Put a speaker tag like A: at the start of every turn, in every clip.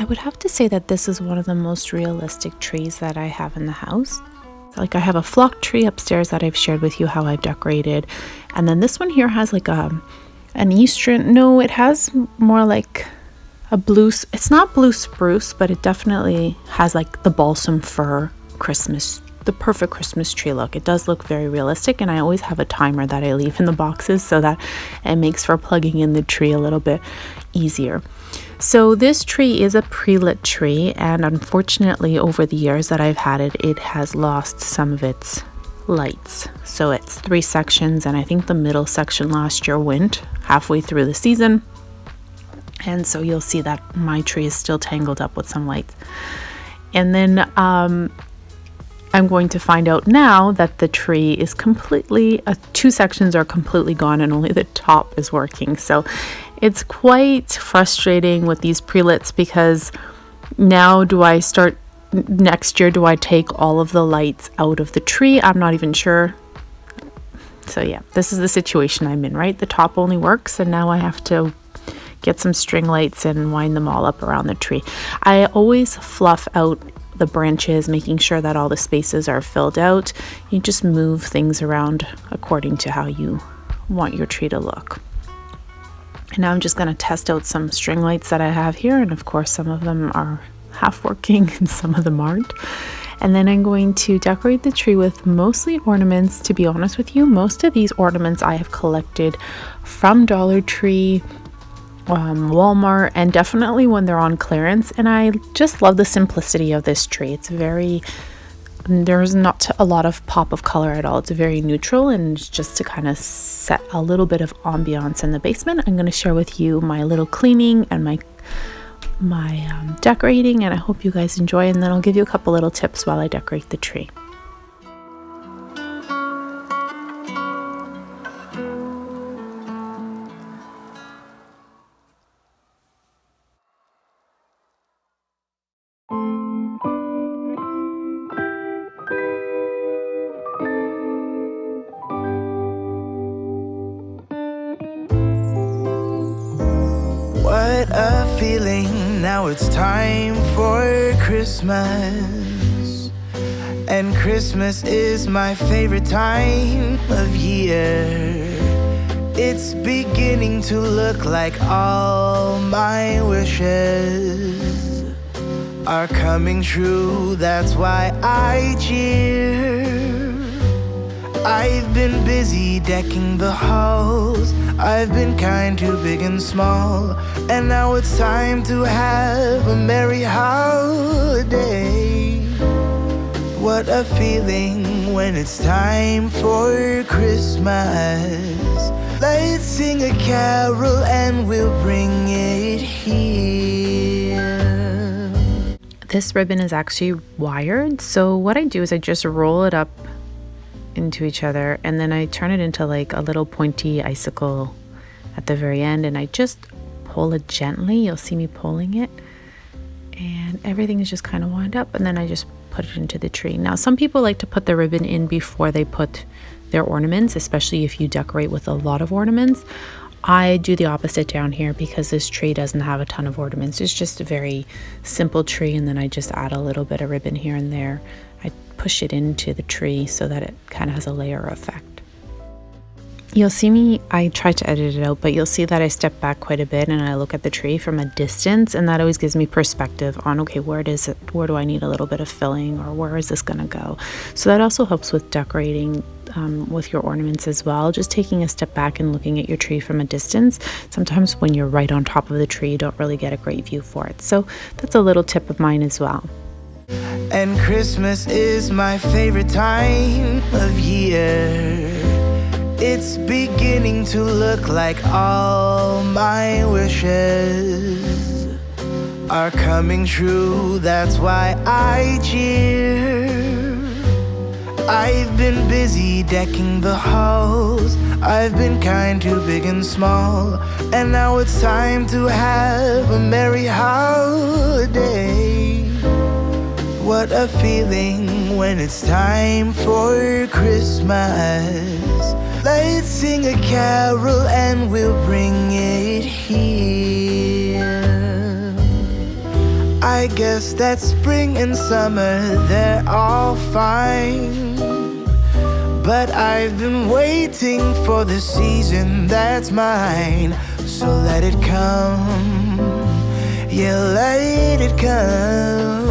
A: I would have to say that this is one of the most realistic trees that I have in the house. Like I have a flock tree upstairs that I've shared with you how I've decorated. And then this one here has like an eastern, no, it has more like a blue, it's not blue spruce, but it definitely has like the balsam fir Christmas, the perfect Christmas tree look. It does look very realistic, and I always have a timer that I leave in the boxes so that it makes for plugging in the tree a little bit easier. So this tree is a pre-lit tree, and unfortunately over the years that I've had it, it has lost some of its lights. So it's 3 sections, and I think the middle section last year went halfway through the season. And so you'll see that my tree is still tangled up with some lights. And then I'm going to find out now that the tree is completely, 2 sections are completely gone and only the top is working. So it's quite frustrating with these pre-lits, because now next year, do I take all of the lights out of the tree? I'm not even sure. So yeah, this is the situation I'm in, right? The top only works, and now I have to get some string lights and wind them all up around the tree. I always fluff out the branches, making sure that all the spaces are filled out. You just move things around according to how you want your tree to look. And now I'm just going to test out some string lights that I have here, and of course some of them are half working and some of them aren't. And then I'm going to decorate the tree with mostly ornaments. To be honest with you, most of these ornaments I have collected from Dollar Tree, Walmart, and definitely when they're on clearance. And I just love the simplicity of this tree. There's not a lot of pop of color at all. It's very neutral, and just to kind of set a little bit of ambiance in the basement, I'm going to share with you my little cleaning and my decorating, and I hope you guys enjoy, and then I'll give you a couple little tips while I decorate the tree.
B: What a feeling, now it's time for Christmas. And Christmas is my favorite time of year. It's beginning to look like all my wishes are coming true, that's why I cheer. I've been busy decking the halls, I've been kind to big and small, and now it's time to have a merry holiday. What a feeling when it's time for Christmas. Let's sing a carol and we'll bring it here.
A: This ribbon is actually wired, so what I do is I just roll it up into each other, and then I turn it into like a little pointy icicle at the very end, and I just pull it gently. You'll see me pulling it, and everything is just kind of wound up, and then I just put it into the tree. Now some people like to put the ribbon in before they put their ornaments, especially if you decorate with a lot of ornaments. I do the opposite down here because this tree doesn't have a ton of ornaments. It's just a very simple tree, and then I just add a little bit of ribbon here and there. I push it into the tree so that it kind of has a layer effect. You'll see me, I tried to edit it out, but you'll see that I step back quite a bit and I look at the tree from a distance, and that always gives me perspective on, okay, where do I need a little bit of filling, or where is this gonna go? So that also helps with decorating with your ornaments as well, just taking a step back and looking at your tree from a distance. Sometimes when you're right on top of the tree, you don't really get a great view for it. So that's a little tip of mine as well.
B: And Christmas is my favorite time of year. It's beginning to look like all my wishes are coming true, that's why I cheer. I've been busy decking the halls, I've been kind to big and small, and now it's time to have a merry holiday. What a feeling when it's time for Christmas. Let's sing a carol and we'll bring it here. I guess that spring and summer, they're all fine. But I've been waiting for the season that's mine. So let it come, yeah, let it come.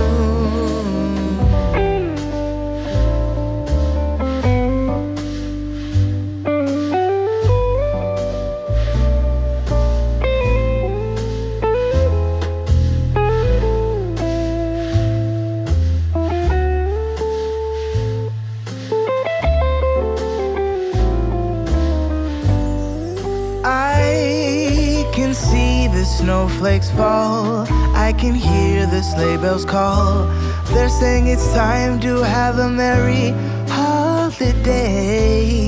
B: I can see the snowflakes fall. I can hear the sleigh bells call. They're saying it's time to have a merry holiday.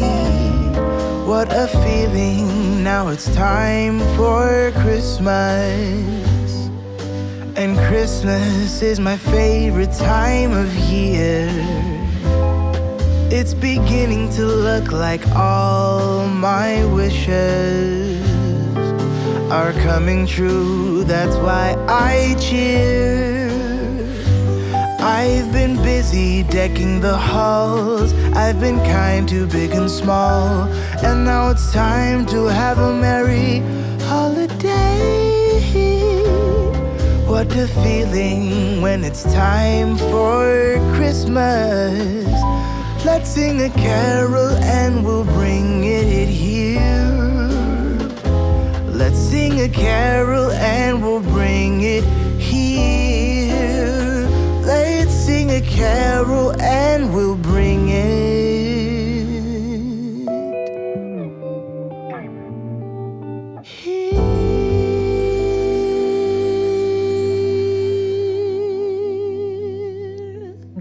B: What a feeling, now it's time for Christmas. And Christmas is my favorite time of year. It's beginning to look like all my wishes are coming true. That's why I cheer. I've been busy decking the halls. I've been kind to big and small. And now it's time to have a merry holiday. What a feeling when it's time for Christmas. Let's sing a carol and we'll bring it here. Let's sing a carol and we'll bring it here. Let's sing a carol and we'll bring it here.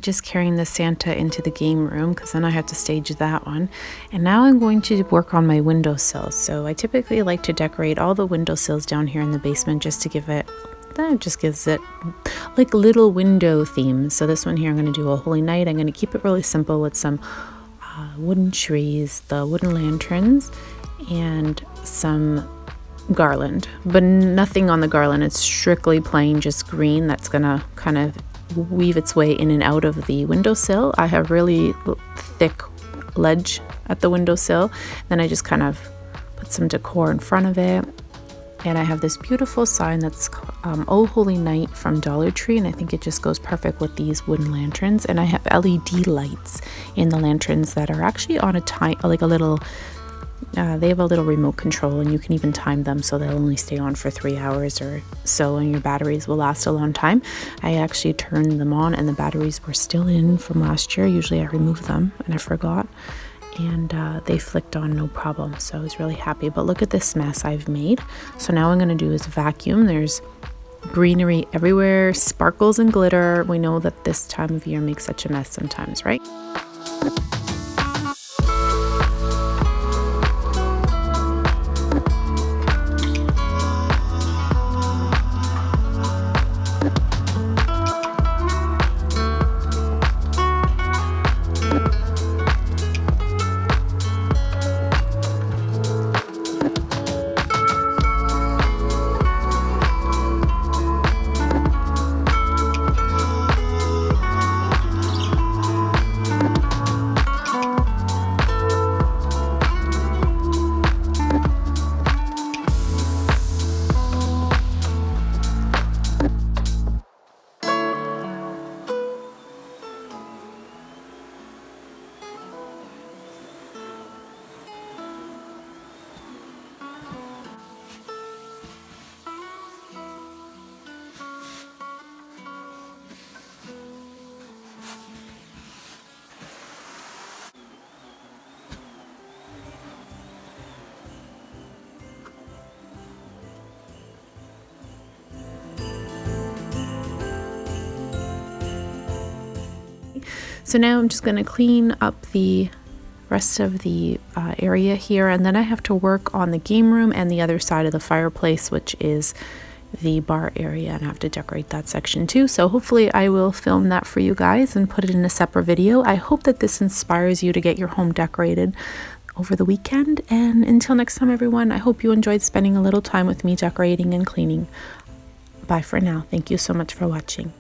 A: Just carrying the Santa into the game room because then I have to stage that one. And now I'm going to work on my windowsills. So I typically like to decorate all the windowsills down here in the basement just to give it, that just gives it like little window themes. So this one here, I'm going to do a Holy Night. I'm going to keep it really simple with some wooden trees, the wooden lanterns, and some garland. But nothing on the garland. It's strictly plain, just green. That's going to kind of weave its way in and out of the windowsill. I have really thick ledge at the windowsill. Then I just kind of put some decor in front of it. And I have this beautiful sign that's Oh Holy Night from Dollar Tree, and I think it just goes perfect with these wooden lanterns. And I have LED lights in the lanterns that are actually on a time, like a little they have a little remote control, and you can even time them so they'll only stay on for 3 hours or so, and your batteries will last a long time. I actually turned them on and the batteries were still in from last year. Usually I remove them and I forgot, and they flicked on no problem, so I was really happy. But look at this mess I've made. So now what I'm going to do is vacuum. There's greenery everywhere, sparkles and glitter. We know that this time of year makes such a mess sometimes, right? So now I'm just going to clean up the rest of the area here, and then I have to work on the game room and the other side of the fireplace, which is the bar area, and I have to decorate that section too. So hopefully I will film that for you guys and put it in a separate video. I hope that this inspires you to get your home decorated over the weekend. And until next time, everyone, I hope you enjoyed spending a little time with me decorating and cleaning. Bye for now. Thank you so much for watching.